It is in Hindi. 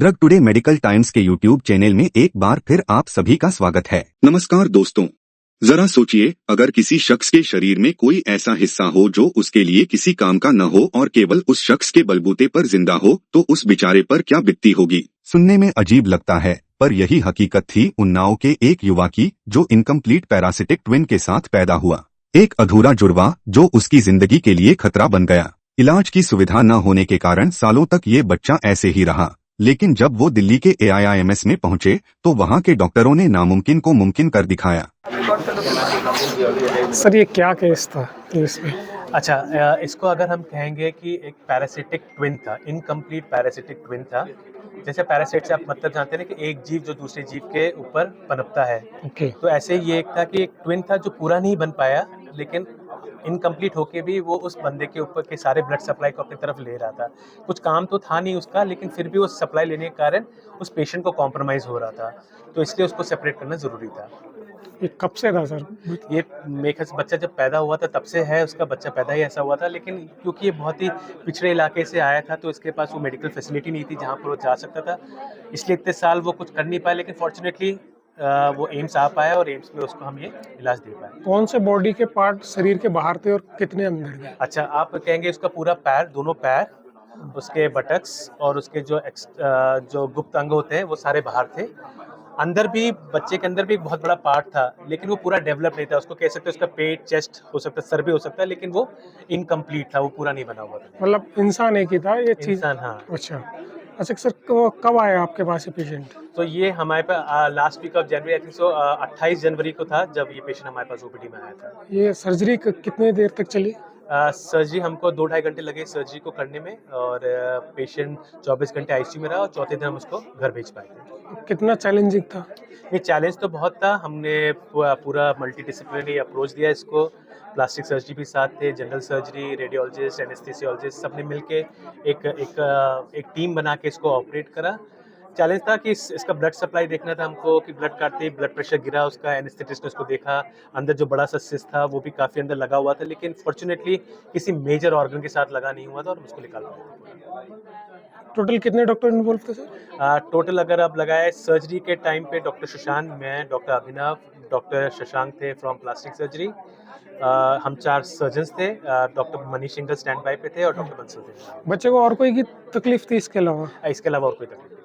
ड्रग टुडे मेडिकल टाइम्स के यूट्यूब चैनल में एक बार फिर आप सभी का स्वागत है। नमस्कार दोस्तों, जरा सोचिए, अगर किसी शख्स के शरीर में कोई ऐसा हिस्सा हो जो उसके लिए किसी काम का न हो और केवल उस शख्स के बलबूते पर जिंदा हो, तो उस बेचारे पर क्या बीतती होगी। सुनने में अजीब लगता है, पर यही हकीकत थी उन्नाव के एक युवा की, जो इनकम्प्लीट पैरासिटिक ट्विन के साथ पैदा हुआ। एक अधूरा जुड़वा जो उसकी जिंदगी के लिए खतरा बन गया। इलाज की सुविधा न होने के कारण सालों तक ये बच्चा ऐसे ही रहा, लेकिन जब वो दिल्ली के AIIMS में पहुंचे तो वहां के डॉक्टरों ने नामुमकिन को मुमकिन कर दिखाया। सर ये क्या केस था इसमें? अच्छा, इसको अगर हम कहेंगे कि एक पैरासिटिक ट्विन था, इनकम्प्लीट पैरासिटिक ट्विन था। जैसे पैरासाइट से आप मतलब जानते हैं ना कि एक जीव जो दूसरे जीव के ऊपर पनपता है। ओके। तो ऐसे ही ये एक था कि एक ट्विन था जो पूरा नहीं बन पाया, लेकिन इनकम्प्लीट होके भी वो उस बंदे के ऊपर के सारे ब्लड सप्लाई को अपनी तरफ ले रहा था। कुछ काम तो था नहीं उसका, लेकिन फिर भी वो सप्लाई लेने के कारण उस पेशेंट को कॉम्प्रोमाइज़ हो रहा था, तो इसलिए उसको सेपरेट करना ज़रूरी था। ये कब से था सर? ये मेरे ख्याल से बच्चा जब पैदा हुआ था तब से है, उसका बच्चा पैदा ही ऐसा हुआ था, लेकिन क्योंकि ये बहुत ही पिछड़े इलाके से आया था तो इसके पास वो मेडिकल फैसिलिटी नहीं थी जहाँ पर वो जा सकता था, इसलिए इतने साल वो कुछ कर नहीं पाया, लेकिन फॉर्चुनेटली वो एम्स आ पाया और एम्स में उसको हम ये इलाज दे पाए। कौन से बॉडी के पार्ट शरीर के बाहर थे और कितने अंदर थे? अच्छा, आप कहेंगे उसका पूरा पैर, दोनों पैर, उसके बटक्स और उसके जो गुप्त अंग होते हैं वो सारे बाहर थे। अंदर भी, बच्चे के अंदर भी एक बहुत बड़ा पार्ट था, लेकिन वो पूरा डेवलप नहीं था। उसको कह सकते हैं उसका पेट, चेस्ट हो सकता है, सर भी हो सकता है, लेकिन वो इनकम्प्लीट था, वो पूरा नहीं बना हुआ था। मतलब इंसान एक ही था ये चीज? इंसान, हाँ। अच्छा अच्छा सर, कब आया आपके पास ये पेशेंट? तो ये हमारे पास last week of January, I think so 28 जनवरी को था जब ये पेशेंट हमारे पास ओपीडी में आया था। ये सर्जरी कितने देर तक चली? सर्जरी हमको 2-2.5 घंटे लगे सर्जरी को करने में, और पेशेंट 24 घंटे आईसीयू में रहा और चौथे दिन हम उसको घर भेज पाए थे। कितना चैलेंजिंग था? ये चैलेंज तो बहुत था। हमने पूरा मल्टी डिसिप्लिनरी अप्रोच दिया इसको। प्लास्टिक सर्जरी भी साथ थे, जनरल सर्जरी, रेडियोलॉजिस्ट, एनेस्थीसियोलॉजिस्ट, सबने मिलके एक टीम बना के इसको ऑपरेट करा। चैलेंज था कि इसका ब्लड सप्लाई देखना था हमको, कि ब्लड काटते ही ब्लड प्रेशर गिरा उसका, एनेस्थेटिस्ट ने उसको देखा, अंदर जो बड़ा सा सिस्ट था वो भी काफ़ी अंदर लगा हुआ था, लेकिन फॉर्चुनेटली किसी मेजर ऑर्गन के साथ लगा नहीं हुआ था और हम उसको निकाल पाए। टोटल कितने डॉक्टर इन्वॉल्व थे सर? टोटल अगर आप लगाए सर्जरी के टाइम पे डॉक्टर शशांक, मैं, डॉक्टर अभिनव, डॉक्टर शशांक थे फ्रॉम प्लास्टिक सर्जरी, हम 4 सर्जन्स थे, doctor Manish single stand by पे थे और डॉक्टर बंसल थे। बच्चे को और कोई की तकलीफ थी इसके अलावा? इसके अलावा और कोई तकलीफ नहीं।